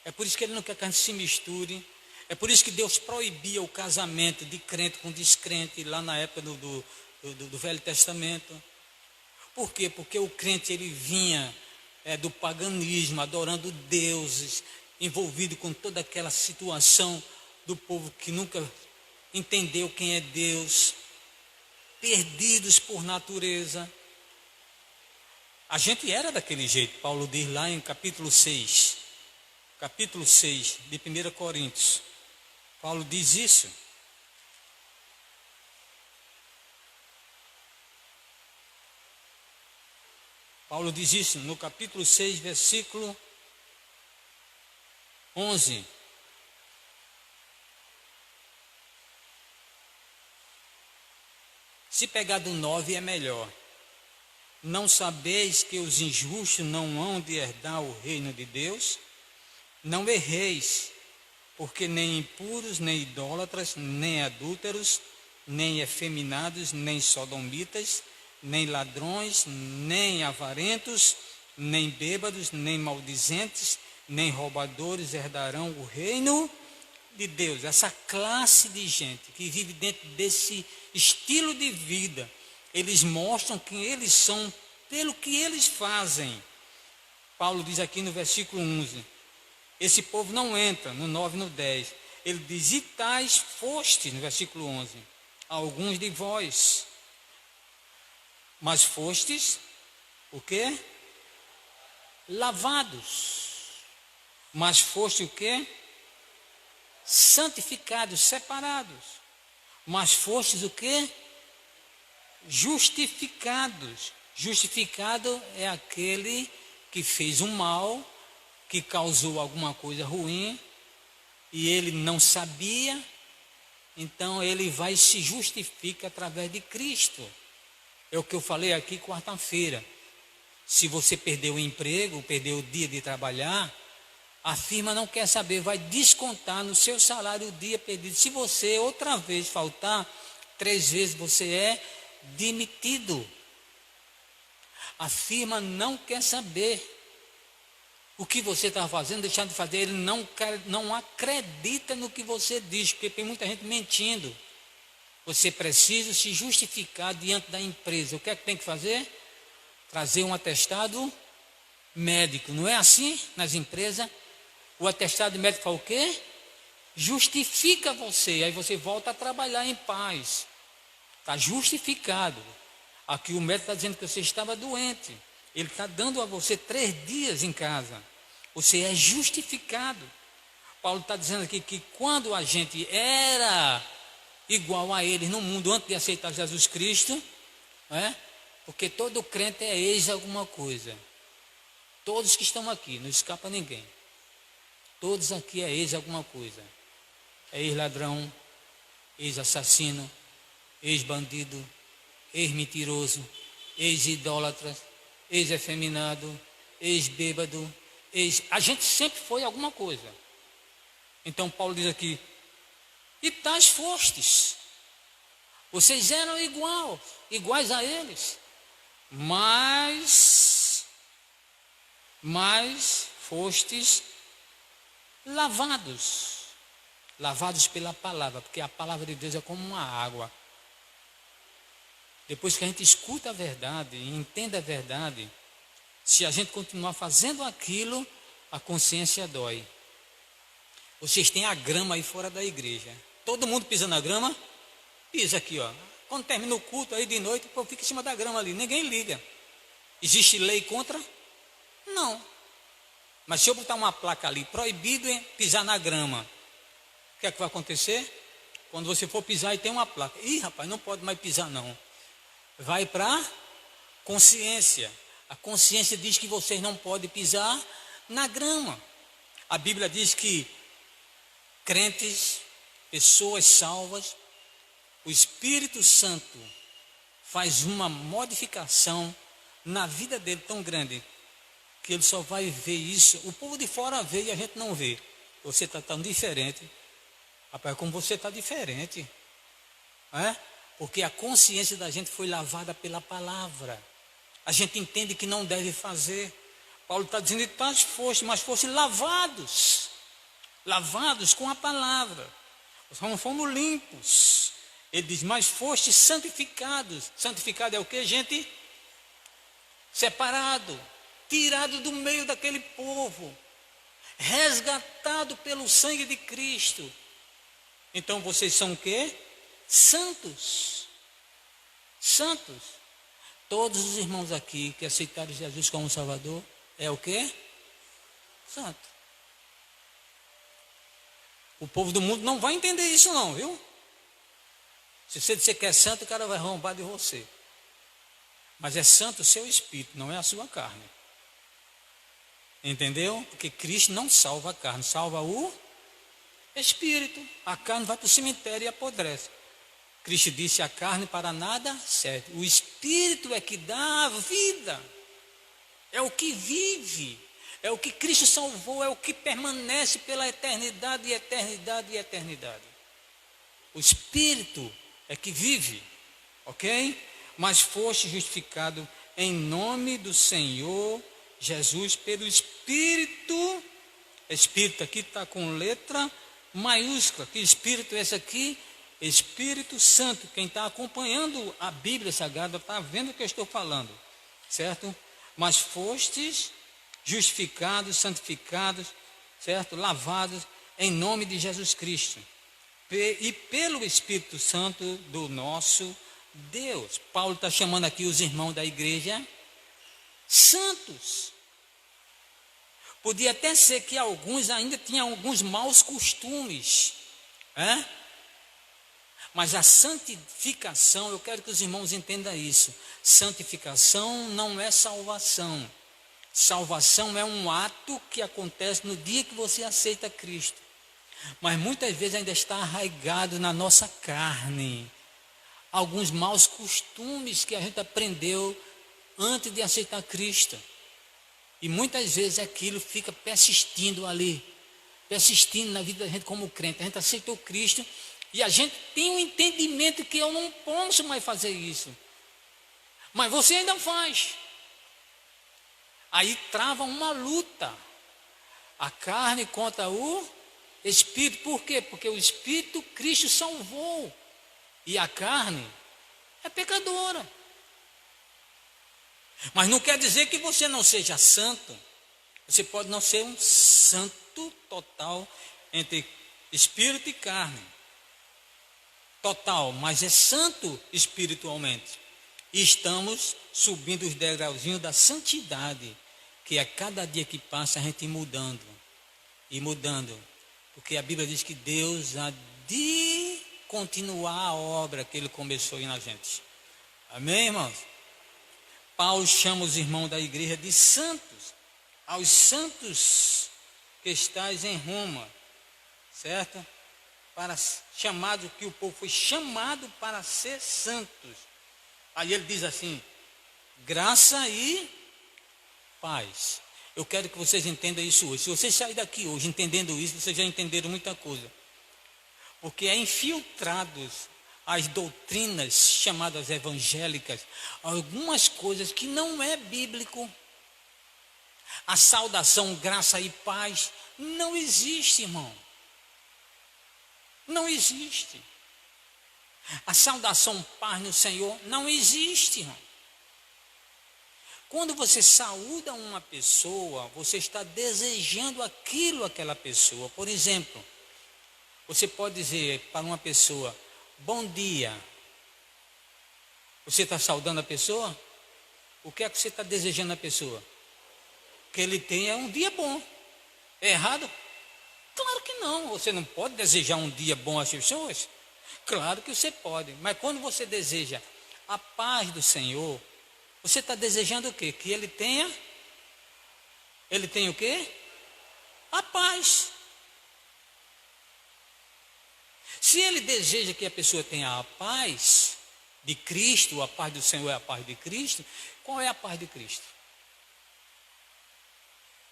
É por isso que Ele não quer que a gente se misture. É por isso que Deus proibia o casamento de crente com descrente lá na época do Velho Testamento. Por quê? Porque o crente ele vinha do paganismo, adorando deuses, envolvido com toda aquela situação do povo que nunca entendeu quem é Deus, perdidos por natureza. A gente era daquele jeito. Paulo diz lá em capítulo 6 de 1 Coríntios. Paulo diz isso. Paulo diz isso no capítulo 6, versículo 11. Se pegar do 9 é melhor. Não sabeis que os injustos não hão de herdar o reino de Deus? Não erreis, porque nem impuros, nem idólatras, nem adúlteros, nem efeminados, nem sodomitas, nem ladrões, nem avarentos, nem bêbados, nem maldizentes, nem roubadores herdarão o reino de Deus. Essa classe de gente que vive dentro desse estilo de vida, eles mostram quem eles são pelo que eles fazem. Paulo diz aqui no versículo 11, esse povo não entra, no 9 e no 10. Ele diz, e tais foste, no versículo 11, alguns de vós, mas fostes o quê? Lavados. Mas foste o quê? Santificados, separados. Mas fostes o quê? Justificados. Justificado é aquele que fez um mal, que causou alguma coisa ruim, e ele não sabia, então ele vai e se justifica através de Cristo. É o que eu falei aqui quarta-feira. Se você perdeu o emprego, perdeu o dia de trabalhar, a firma não quer saber, vai descontar no seu salário o dia perdido. Se você outra vez faltar, 3 vezes você é demitido. A firma não quer saber o que você está fazendo, deixando de fazer. Ele não acredita no que você diz, porque tem muita gente mentindo. Você precisa se justificar diante da empresa. O que é que tem que fazer? Trazer um atestado médico. Não é assim nas empresas? O atestado médico faz o quê? Justifica você. Aí você volta a trabalhar em paz. Está justificado. Aqui o médico está dizendo que você estava doente. Ele está dando a você 3 dias em casa. Você é justificado. Paulo está dizendo aqui que quando a gente era igual a eles no mundo antes de aceitar Jesus Cristo, porque todo crente é ex alguma coisa. Todos que estão aqui, não escapa ninguém. Todos aqui é ex alguma coisa. É ex-ladrão, ex-assassino, ex-bandido, ex-mentiroso, ex-idólatra, ex-efeminado, ex-bêbado, a gente sempre foi alguma coisa. Então Paulo diz aqui, e tais fostes, vocês eram iguais a eles, mas fostes lavados pela palavra, porque a palavra de Deus é como uma água. Depois que a gente escuta a verdade e entende a verdade, se a gente continuar fazendo aquilo, a consciência dói. Vocês têm a grama aí fora da igreja. Todo mundo pisa na grama, pisa aqui, ó. Quando termina o culto aí de noite, o povo fica em cima da grama ali, ninguém liga. Existe lei contra? Não. Mas se eu botar uma placa ali, proibido pisar na grama, o que é que vai acontecer? Quando você for pisar e tem uma placa, ih, rapaz, não pode mais pisar não. Vai para consciência. A consciência diz que vocês não podem pisar na grama. A Bíblia diz que crentes, pessoas salvas, o Espírito Santo faz uma modificação na vida dele tão grande, que ele só vai ver isso. O povo de fora vê e a gente não vê. Você está tão diferente. Rapaz, como você está diferente. Porque a consciência da gente foi lavada pela palavra. A gente entende que não deve fazer. Paulo está dizendo que tais foste, mas fossem lavados com a palavra. Nós fomos limpos. Ele diz, mas foste santificados. Santificado é o que, gente? Separado, tirado do meio daquele povo, resgatado pelo sangue de Cristo. Então vocês são o quê? Santos. Todos os irmãos aqui que aceitaram Jesus como Salvador, é o quê? Santo. O povo do mundo não vai entender isso não, viu? Se você disser que é santo, o cara vai roubar de você. Mas é santo o seu espírito, não é a sua carne. Entendeu? Porque Cristo não salva a carne, salva o espírito. A carne vai para o cemitério e apodrece. Cristo disse, a carne para nada serve. O espírito é que dá a vida. É o que vive. É o que Cristo salvou, é o que permanece pela eternidade e eternidade e eternidade. O espírito é que vive, ok? Mas foste justificado em nome do Senhor Jesus pelo Espírito. Espírito aqui está com letra maiúscula. Que espírito é esse aqui? Espírito Santo. Quem está acompanhando a Bíblia Sagrada está vendo o que eu estou falando, certo? Mas fostes justificados, santificados, certo? Lavados em nome de Jesus Cristo e pelo Espírito Santo do nosso Deus. Paulo está chamando aqui os irmãos da igreja santos. Podia até ser que alguns ainda tinham alguns maus costumes, mas a santificação, eu quero que os irmãos entendam isso. Santificação não é salvação. Salvação é um ato que acontece no dia que você aceita Cristo. Mas muitas vezes ainda está arraigado na nossa carne alguns maus costumes que a gente aprendeu antes de aceitar Cristo. E muitas vezes aquilo fica persistindo ali, persistindo na vida da gente como crente. A gente aceitou Cristo e a gente tem um entendimento que eu não posso mais fazer isso. Mas você ainda faz. Aí trava uma luta. A carne contra o Espírito. Por quê? Porque o Espírito Cristo salvou. E a carne é pecadora. Mas não quer dizer que você não seja santo. Você pode não ser um santo total entre espírito e carne. Total, mas é santo espiritualmente. E estamos subindo os degrauzinhos da santidade, que a cada dia que passa a gente ir mudando. E mudando. Porque a Bíblia diz que Deus há de continuar a obra que Ele começou aí na gente. Amém, irmãos? Paulo chama os irmãos da igreja de santos, aos santos que estais em Roma, certo? Para chamado, que o povo foi chamado para ser santos. Aí ele diz assim: graça e paz. Eu quero que vocês entendam isso hoje. Se vocês saírem daqui hoje entendendo isso, vocês já entenderam muita coisa. Porque é infiltrados as doutrinas chamadas evangélicas, algumas coisas que não é bíblico. A saudação, graça e paz não existe, irmão. Não existe. A saudação, paz no Senhor, não existe, irmão. Quando você saúda uma pessoa, você está desejando aquilo àquela pessoa. Por exemplo, você pode dizer para uma pessoa: bom dia. Você está saudando a pessoa? O que é que você está desejando à pessoa? Que ele tenha um dia bom. É errado? Claro que não. Você não pode desejar um dia bom às pessoas. Claro que você pode. Mas quando você deseja a paz do Senhor, você está desejando o quê? Que ele tenha o quê? A paz. Se ele deseja que a pessoa tenha a paz de Cristo, a paz do Senhor é a paz de Cristo, qual é a paz de Cristo?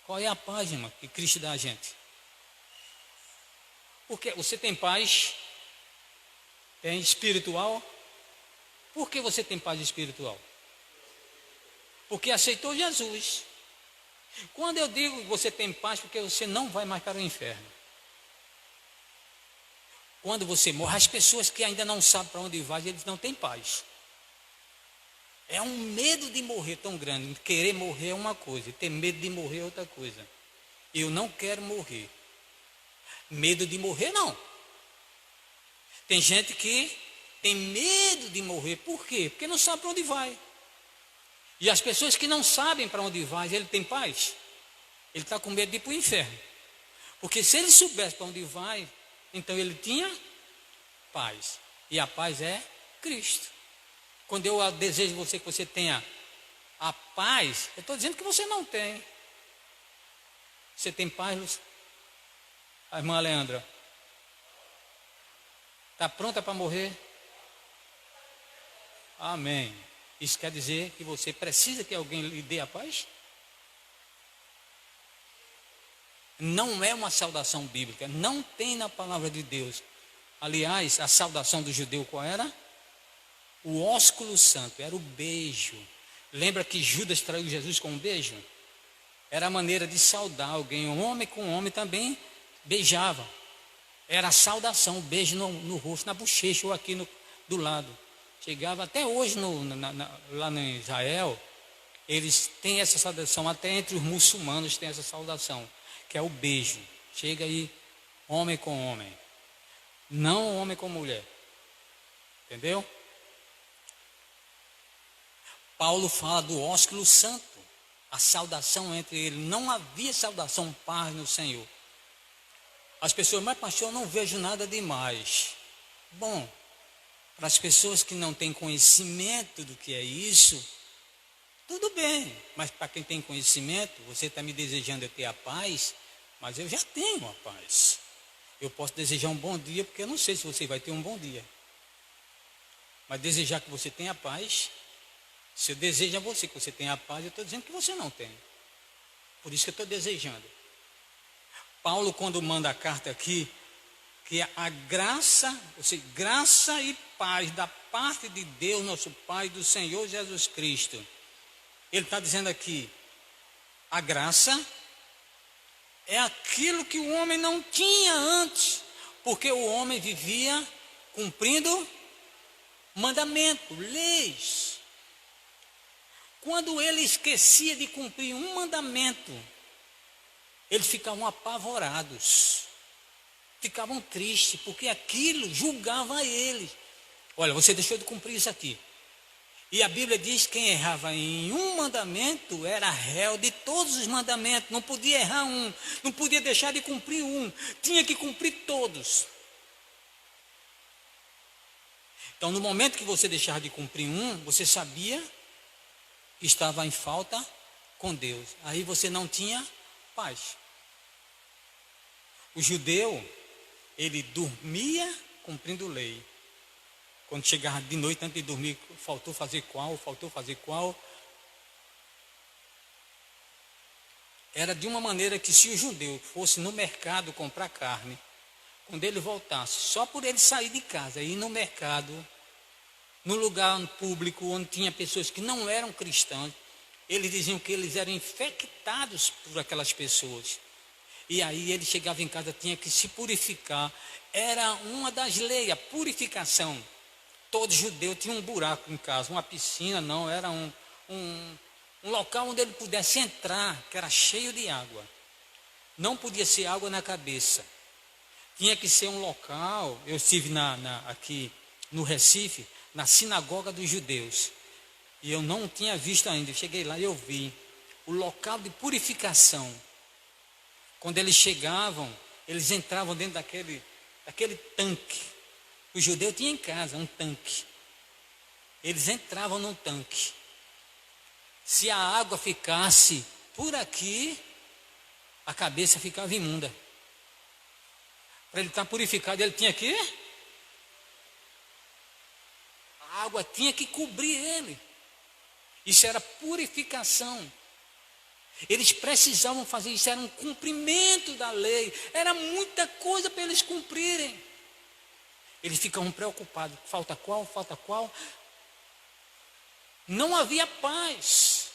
Qual é a paz, irmão, que Cristo dá a gente? Porque você tem paz, tem espiritual. Por que você tem paz espiritual? Porque aceitou Jesus. Quando eu digo que você tem paz, porque você não vai mais para o inferno. Quando você morre, as pessoas que ainda não sabem para onde vai, eles não têm paz. É um medo de morrer tão grande. Querer morrer é uma coisa, ter medo de morrer é outra coisa. Eu não quero morrer. Medo de morrer, não. Tem gente que tem medo de morrer. Por quê? Porque não sabe para onde vai. E as pessoas que não sabem para onde vai, ele tem paz? Ele está com medo de ir para o inferno. Porque se ele soubesse para onde vai, então ele tinha paz. E a paz é Cristo. Quando eu desejo você que você tenha a paz, eu estou dizendo que você não tem. Você tem paz, Lúcia? A irmã Leandra está pronta para morrer? Amém. Isso quer dizer que você precisa que alguém lhe dê a paz? Não é uma saudação bíblica, não tem na palavra de Deus. Aliás, a saudação do judeu qual era? O ósculo santo, era o beijo. Lembra que Judas traiu Jesus com um beijo? Era a maneira de saudar alguém. Um homem com um homem também beijava. Era a saudação, o beijo no rosto, na bochecha ou aqui do lado. Chegava até hoje lá em Israel, eles têm essa saudação, até entre os muçulmanos tem essa saudação, que é o beijo. Chega aí, homem com homem, não homem com mulher. Entendeu? Paulo fala do ósculo santo. a saudação entre eles. Não havia saudação, paz no Senhor. As pessoas, mas pastor, eu não vejo nada demais. Bom, para as pessoas que não têm conhecimento do que é isso, tudo bem. Mas para quem tem conhecimento, você está me desejando eu ter a paz, mas eu já tenho a paz. Eu posso desejar um bom dia, porque eu não sei se você vai ter um bom dia. Mas desejar que você tenha paz, se eu desejo a você que você tenha paz, eu estou dizendo que você não tem. Por isso que eu estou desejando. Paulo, quando manda a carta aqui, que a graça, ou seja, graça e paz da parte de Deus, nosso Pai, do Senhor Jesus Cristo. Ele está dizendo aqui, a graça é aquilo que o homem não tinha antes, porque o homem vivia cumprindo mandamento, leis. Quando ele esquecia de cumprir um mandamento, eles ficavam apavorados, ficavam tristes, porque aquilo julgava eles. Olha, você deixou de cumprir isso aqui. E a Bíblia diz que quem errava em um mandamento era réu de todos os mandamentos. Não podia errar um, não podia deixar de cumprir um, tinha que cumprir todos. Então, no momento que você deixar de cumprir um, você sabia que estava em falta com Deus. Aí você não tinha paz. O judeu, ele dormia cumprindo lei. Quando chegava de noite, antes de dormir, faltou fazer qual. Era de uma maneira que se o judeu fosse no mercado comprar carne, quando ele voltasse, só por ele sair de casa e ir no mercado, no lugar público onde tinha pessoas que não eram cristãs, eles diziam que eles eram infectados por aquelas pessoas. E aí ele chegava em casa, tinha que se purificar. Era uma das leis, a purificação. Todo judeu tinha um buraco em casa, uma piscina, não, era um local onde ele pudesse entrar, que era cheio de água. Não podia ser água na cabeça. Tinha que ser um local, eu estive aqui no Recife, na sinagoga dos judeus. E eu não tinha visto ainda, eu cheguei lá e eu vi o local de purificação. Quando eles chegavam, eles entravam dentro daquele tanque. O judeu tinha em casa um tanque. Eles entravam num tanque. Se a água ficasse por aqui, a cabeça ficava imunda. Para ele estar purificado, ele tinha que... A água tinha que cobrir ele. Isso era purificação. Eles precisavam fazer isso, era um cumprimento da lei. Era muita coisa para eles cumprirem. Eles ficavam preocupados. Falta qual? Não havia paz.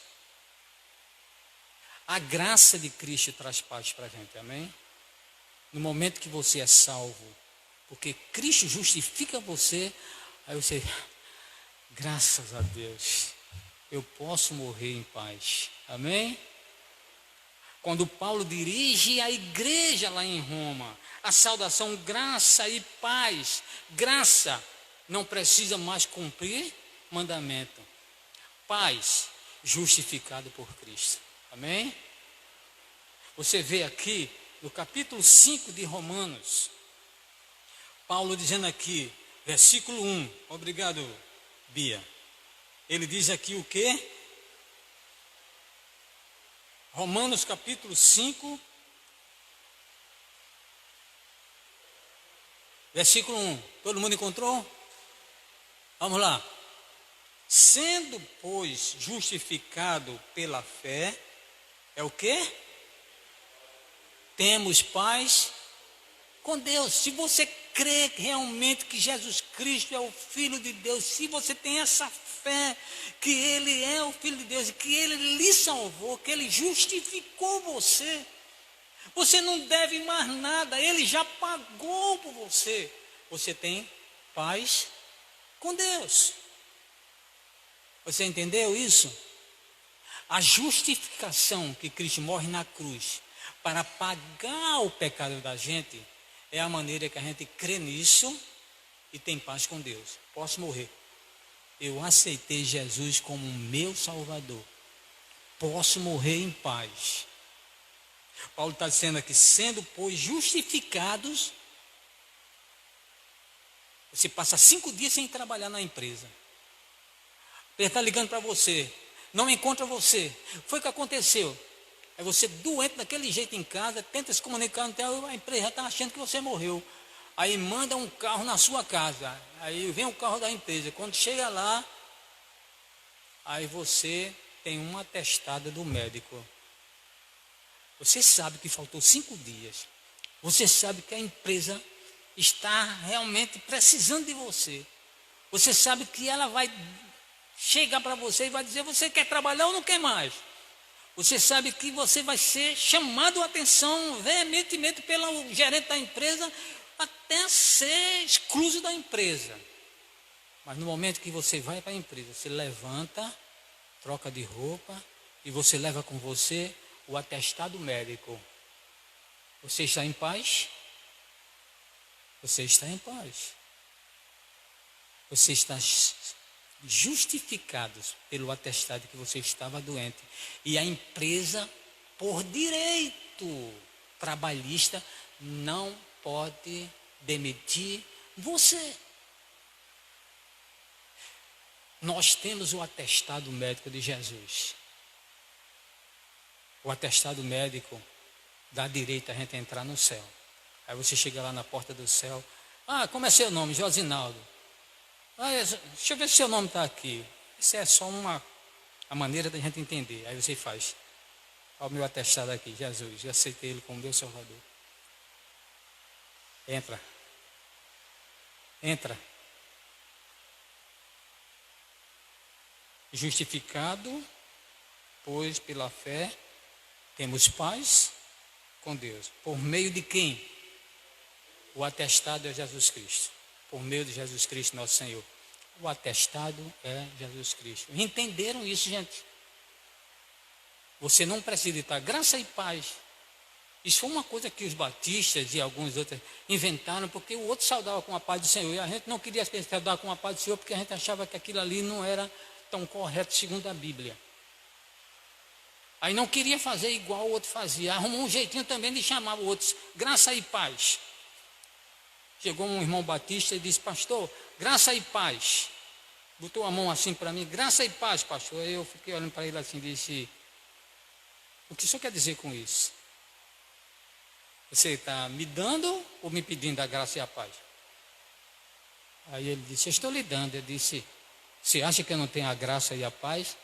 A graça de Cristo traz paz para a gente, amém? No momento que você é salvo, porque Cristo justifica você, aí você, graças a Deus, eu posso morrer em paz, amém? Quando Paulo dirige a igreja lá em Roma, a saudação graça e paz. Graça não precisa mais cumprir mandamento. Paz justificado por Cristo. Amém? Você vê aqui no capítulo 5 de Romanos, Paulo dizendo aqui, versículo 1. Obrigado, Bia. Ele diz aqui o quê? Romanos capítulo 5, versículo 1. Todo mundo encontrou? Vamos lá. Sendo, pois, justificado pela fé, é o quê? Temos paz com Deus. Se você crê realmente que Jesus Cristo é o Filho de Deus, se você tem essa fé que Ele é o Filho de Deus e que Ele lhe salvou, que Ele justificou você, você não deve mais nada, Ele já pagou por você. Você tem paz com Deus. Você entendeu isso? A justificação que Cristo morre na cruz para pagar o pecado da gente é a maneira que a gente crê nisso e tem paz com Deus. Posso morrer. Eu aceitei Jesus como meu Salvador. posso morrer em paz. Paulo está dizendo aqui, sendo, pois, justificados, você passa 5 dias sem trabalhar na empresa. Ele está ligando para você, não encontra você. Foi o que aconteceu. É você doente daquele jeito em casa, tenta se comunicar, então a empresa já está achando que você morreu. Aí manda um carro na sua casa, aí vem o carro da empresa. Quando chega lá, aí você tem uma atestada do médico. Você sabe que faltou 5 dias. Você sabe que a empresa está realmente precisando de você. Você sabe que ela vai chegar para você e vai dizer, você quer trabalhar ou não quer mais? Você sabe que você vai ser chamado a atenção veementemente pelo gerente da empresa até ser excluso da empresa. Mas no momento que você vai para a empresa, você levanta, troca de roupa e você leva com você o atestado médico. Você está em paz? Você está em paz. Você está justificado pelo atestado que você estava doente. E a empresa, por direito trabalhista, não pode demitir você. Nós temos o atestado médico de Jesus. O atestado médico dá direito a gente entrar no céu. Aí você chega lá na porta do céu. Ah, como é seu nome? Josinaldo. Ah, deixa eu ver se seu nome está aqui. Isso é só a maneira da gente entender. Aí você faz. Olha o meu atestado aqui, Jesus. Eu aceitei Ele como meu Salvador. Entra. Entra. Justificado, pois pela fé temos paz com Deus. Por meio de quem? O atestado é Jesus Cristo. Por meio de Jesus Cristo, nosso Senhor. O atestado é Jesus Cristo. Entenderam isso, gente? Você não precisa estar graça e paz. Isso foi uma coisa que os batistas e alguns outros inventaram, porque o outro saudava com a paz do Senhor. E a gente não queria saudar com a paz do Senhor, porque a gente achava que aquilo ali não era tão correto segundo a Bíblia. Aí não queria fazer igual o outro fazia. Arrumou um jeitinho também de chamar o outro. Graça e paz. Chegou um irmão batista e disse, pastor, graça e paz. Botou a mão assim para mim, graça e paz, pastor. Aí eu fiquei olhando para ele assim e disse, o que o senhor quer dizer com isso? Você está me dando ou me pedindo a graça e a paz? Aí ele disse, eu estou lhe dando. Eu disse, você acha que eu não tenho a graça e a paz?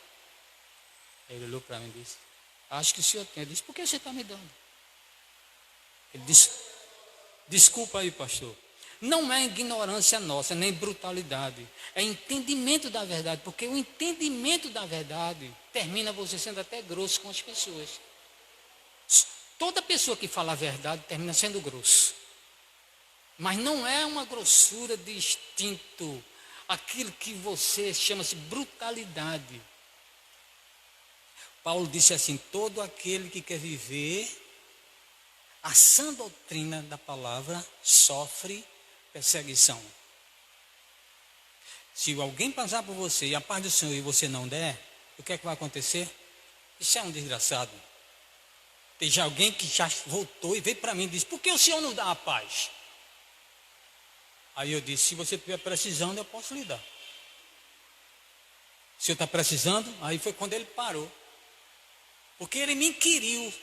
Aí ele olhou para mim e disse, acho que o senhor tem. Eu disse, por que você está me dando? Ele disse, desculpa aí, pastor. Não é ignorância nossa, nem brutalidade. É entendimento da verdade. Porque o entendimento da verdade termina você sendo até grosso com as pessoas. Toda pessoa que fala a verdade termina sendo grosso. Mas não é uma grossura de instinto. Aquilo que você chama-se brutalidade. Paulo disse assim, todo aquele que quer viver a sã doutrina da palavra sofre perseguição. Se alguém passar por você e a paz do Senhor e você não der, o que é que vai acontecer? Isso é um desgraçado. Tem já alguém que já voltou e veio para mim e disse, por que o Senhor não dá a paz? Aí eu disse, se você estiver precisando, eu posso lhe dar. O senhor está precisando? Aí foi quando ele parou. Porque ele me inquiriu.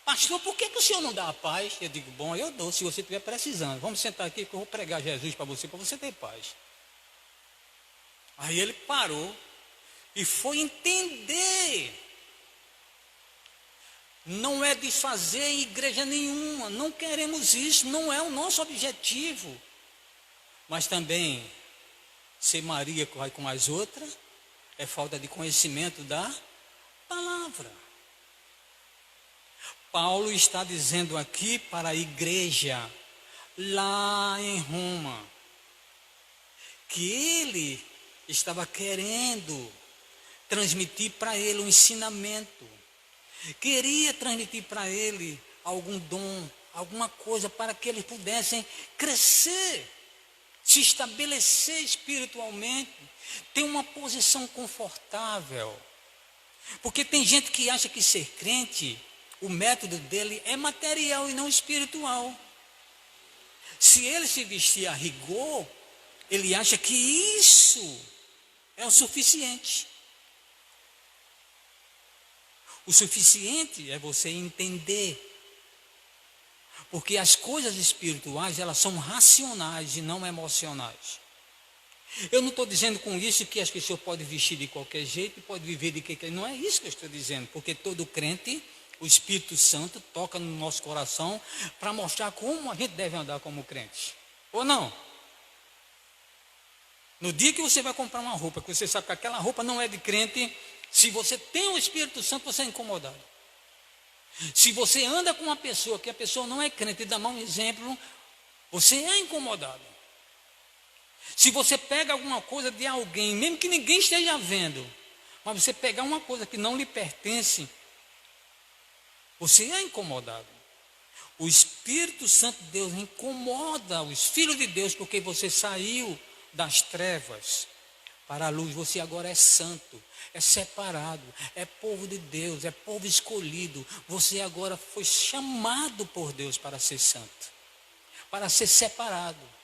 Pastor, por que o senhor não dá a paz? Eu digo, bom, eu dou, se você estiver precisando. Vamos sentar aqui que eu vou pregar Jesus para você ter paz. Aí ele parou e foi entender. Não é desfazer igreja nenhuma, não queremos isso, não é o nosso objetivo. Mas também, ser Maria corre com as outras, é falta de conhecimento da palavra. Paulo está dizendo aqui para a igreja, lá em Roma, que ele estava querendo transmitir para ele um ensinamento. Queria transmitir para ele algum dom, alguma coisa para que eles pudessem crescer, se estabelecer espiritualmente, ter uma posição confortável. Porque tem gente que acha que ser crente, o método dele é material e não espiritual. Se ele se vestir a rigor, ele acha que isso é o suficiente. O suficiente é você entender. Porque as coisas espirituais, elas são racionais e não emocionais. Eu não estou dizendo com isso que as pessoas podem vestir de qualquer jeito e podem viver de qualquer jeito. Não é isso que eu estou dizendo. Porque todo crente, o Espírito Santo toca no nosso coração para mostrar como a gente deve andar como crente. Ou não? No dia que você vai comprar uma roupa, que você sabe que aquela roupa não é de crente, se você tem o Espírito Santo, você é incomodado. Se você anda com uma pessoa que a pessoa não é crente e dá um exemplo, você é incomodado. Se você pega alguma coisa de alguém, mesmo que ninguém esteja vendo, mas você pegar uma coisa que não lhe pertence, você é incomodado. O Espírito Santo de Deus incomoda os filhos de Deus, porque você saiu das trevas para a luz. Você agora é santo, é separado, é povo de Deus, é povo escolhido. Você agora foi chamado por Deus para ser santo, para ser separado,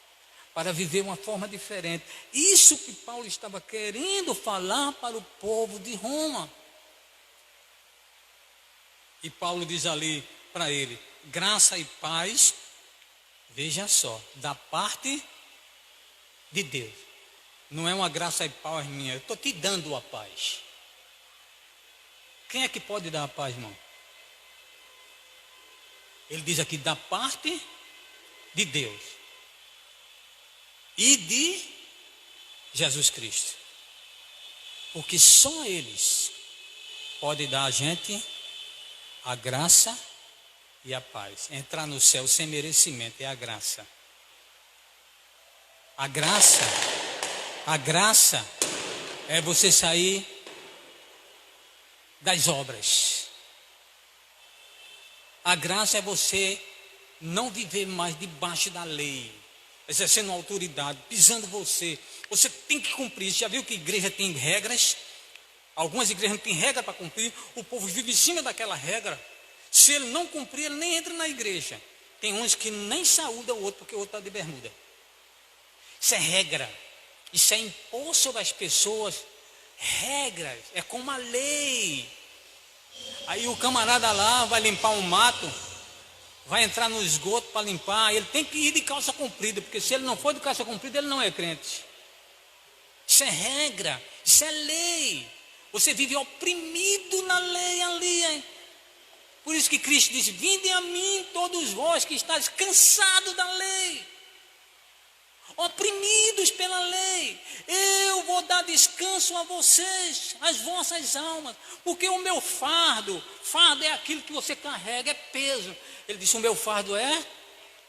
para viver uma forma diferente. Isso que Paulo estava querendo falar para o povo de Roma. E Paulo diz ali para ele: graça e paz, veja só, da parte de Deus. Não é uma graça e paz minha, eu estou te dando a paz. Quem é que pode dar a paz, irmão? Ele diz aqui, da parte de Deus e de Jesus Cristo. Porque só eles podem dar a gente a graça e a paz. Entrar no céu sem merecimento é a graça. A graça é você sair das obras. A graça é você não viver mais debaixo da lei, exercendo autoridade, pisando você. Você tem que cumprir. Já viu que igreja tem regras? Algumas igrejas não têm regra para cumprir. O povo vive em cima daquela regra. Se ele não cumprir, ele nem entra na igreja. Tem uns que nem saúdam o outro porque o outro está de bermuda. Isso é regra. Isso é impor sobre as pessoas regras. É como a lei. Aí o camarada lá vai limpar um mato, vai entrar no esgoto para limpar. Ele tem que ir de calça comprida, porque se ele não for de calça comprida, ele não é crente. Isso é regra. Isso é lei. Você vive oprimido na lei ali, hein? Por isso que Cristo diz: vinde a mim todos vós que estáis cansados da lei, oprimidos pela lei, eu vou dar descanso a vocês, às vossas almas, porque o meu fardo é aquilo que você carrega, é peso. Ele disse: o meu fardo é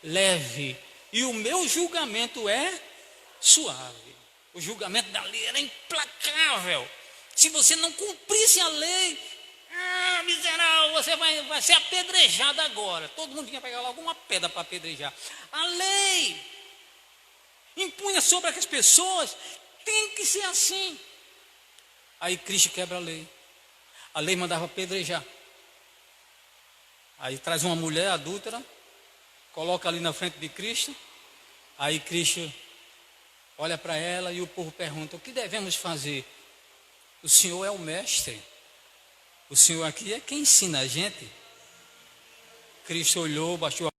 leve e o meu julgamento é suave. O julgamento da lei era implacável. Se você não cumprisse a lei, miserável, você vai ser apedrejado agora. Todo mundo vinha pegar logo uma pedra para apedrejar. A lei impunha sobre as pessoas, tem que ser assim. Aí Cristo quebra a lei. A lei mandava apedrejar. Aí traz uma mulher adúltera, coloca ali na frente de Cristo. Aí Cristo olha para ela e o povo pergunta: o que devemos fazer? O Senhor é o mestre. O Senhor aqui é quem ensina a gente. Cristo olhou, baixou a